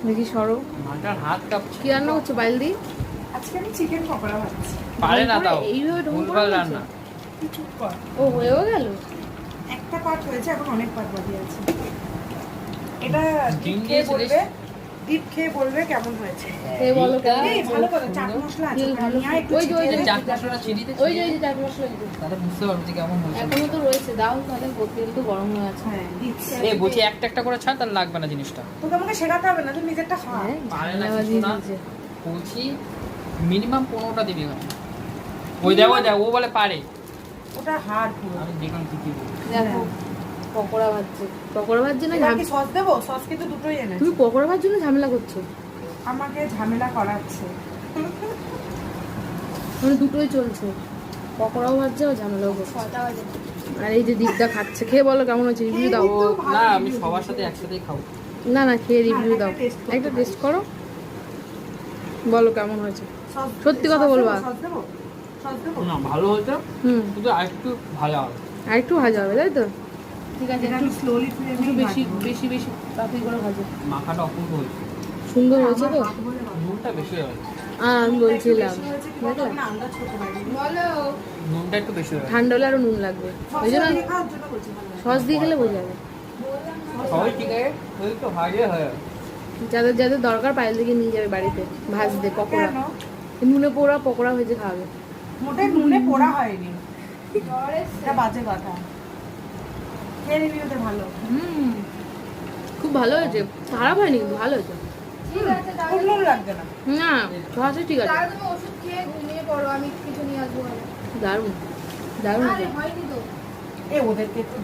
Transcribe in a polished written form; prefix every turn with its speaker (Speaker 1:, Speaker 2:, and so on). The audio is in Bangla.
Speaker 1: দেখি সরো।
Speaker 2: মাটার হাত কাঁপছে।
Speaker 1: কি রান্না করছো বাইলদি?
Speaker 3: আজকে আমি চিকেন পকোড়া ভাবছি।
Speaker 2: পারে না তাও
Speaker 1: এইভাবে ঢং করে
Speaker 2: ভুলভাল
Speaker 1: বলছো?
Speaker 2: রান্না।
Speaker 3: তুই চুপ কর।
Speaker 1: ও হয়েও গেল।
Speaker 3: একটা পার্ট হয়েছে, এখন অনেক পার্ট বাকি আছে। এটা
Speaker 2: ডিম
Speaker 3: ডিপ খেয়ে
Speaker 2: দিয়েছিলিস?
Speaker 3: বলবে, ডিপ খেয়ে বলবে কেমন হয়েছে।
Speaker 1: সে বলো কেমন
Speaker 3: এই
Speaker 1: হয়েছে?
Speaker 3: ভালো করে চাট মশলা আছে,
Speaker 1: তেল ভালো।
Speaker 3: ধনিয়া একটু
Speaker 1: ওই যে, ওই যে,
Speaker 3: ছিটিয়ে দে।
Speaker 2: চাট মশলাটা ছিটিয়ে দে,
Speaker 1: ওই যে চাট মশলা দিতে।
Speaker 2: তাহলে বুঝতে পারবো যে কেমন হয়েছে।
Speaker 1: এখনো তো রয়েছে, দাও তাহলে তেল তো গরম হয়ে আছে।
Speaker 3: হ্যাঁ, ডিপস।
Speaker 2: এই বলছি একটা একটা করে ছাড়, তাহলে লাগবে না জিনিসটা।
Speaker 3: তোকে আমাকে শেখাতে হবে না, তুই নিজেরটা খা।
Speaker 1: হ্যাঁ,
Speaker 2: পারে না
Speaker 1: ঝামেলা
Speaker 2: কিছু না।
Speaker 1: দিয়েছে।
Speaker 2: বলছি মিনিমাম 15টা দিবি এখানে। ওই দেখো ও বলে পারে।
Speaker 3: ওটা হাড় পুরো।
Speaker 2: আমি দেখলাম কি বলি।
Speaker 1: দেখো পকোড়া ভাজছে। পকোড়া ভাজছে না
Speaker 3: এবার কি সস দেবো? সস কিন্তু দুটোই এনেছি।
Speaker 1: তুমি পকোড়া ভাজার জন্য ঝামেলা করছো?
Speaker 3: আমাকে ঝামেলা করাচ্ছে।
Speaker 1: মানে দুটোই চলছে, পকোড়াও ভাজছে আর ঝামেলাও করছে। আর এই যে দিকটা খাচ্ছে, খেয়ে বলো কেমন হচ্ছে, রিভিউ দাও।
Speaker 3: এই তো ভালো
Speaker 2: না আমি
Speaker 3: review
Speaker 2: সবার
Speaker 3: দিতে
Speaker 2: সাথে
Speaker 3: হবে।
Speaker 2: একসাথেই খাবো।
Speaker 1: না না, খেয়ে রিভিউ
Speaker 3: একটা
Speaker 1: দাও।
Speaker 3: taste করতে
Speaker 1: একটা
Speaker 3: হবে।
Speaker 1: টেস্ট করো, বলো কেমন হয়েছে।
Speaker 3: সস-
Speaker 1: সত্যি কথা
Speaker 3: সস
Speaker 1: বলবা?
Speaker 3: দেবো? সস দেবো? সস দেবো?
Speaker 2: না ভালো হয়েছে, কিন্তু আরেকটু ভালো হবে।
Speaker 1: আর একটু ভাজা হবে তাই তো? ঠিক আছে,
Speaker 3: এটা
Speaker 1: একটু
Speaker 3: আমি slowly
Speaker 1: একটু
Speaker 3: flameই
Speaker 1: বেশি
Speaker 3: ভাজবো।
Speaker 1: বেশি বেশি তাড়াতাড়ি করে ভাজো।
Speaker 2: মাখাটা অপূর্ব হয়েছে,
Speaker 1: সুন্দর হয়েছে তো?
Speaker 3: আমার হাত বলে ভালো।
Speaker 2: নুনটা বেশি হয়েছে।
Speaker 1: আমি বলছিলাম
Speaker 3: বেশি হয়েছে কি বলতো, আমি না আন্দাজ করতে পারিনি।
Speaker 2: নুনটা একটু বেশি হয়েছে।
Speaker 1: ঠান্ডা হলে আরো নুন লাগবে, ওই জন্য
Speaker 3: সস দিয়ে খাওয়ার জন্য বলছি, ভালো লাগে।
Speaker 1: সস দিয়ে খেলে বোঝা যাবে।
Speaker 2: সবাই ঠিক আছে, ওই তো ভাগে হয়।
Speaker 1: যাদের যাদের দরকার পায়েল দিকে নিয়ে যাবে বাড়িতে ভাজতে পকোড়া,
Speaker 3: কেন?
Speaker 1: নুনে পোড়া পকোড়া ভেজে খাওয়াবে।
Speaker 3: মোটে নুনে পোড়া হয়নি। এটা বাজে কথা। খেয়ে রিভিউতে ভালো।
Speaker 1: খুব ভালো হয়েছে, খারাপ হয়নি কিন্তু ভালো হয়েছে।
Speaker 3: খুব নুন লাগবে না।
Speaker 1: না সসে ঠিক আছে,
Speaker 4: তাহলে তুমি ওষুধ খেয়ে ঘুমিয়ে পড়ো, আমি কিছু নিয়ে আসবো।
Speaker 1: দারুণ দারুণ
Speaker 4: আরে হয়নি তো।
Speaker 3: এ ওদেরকে একটু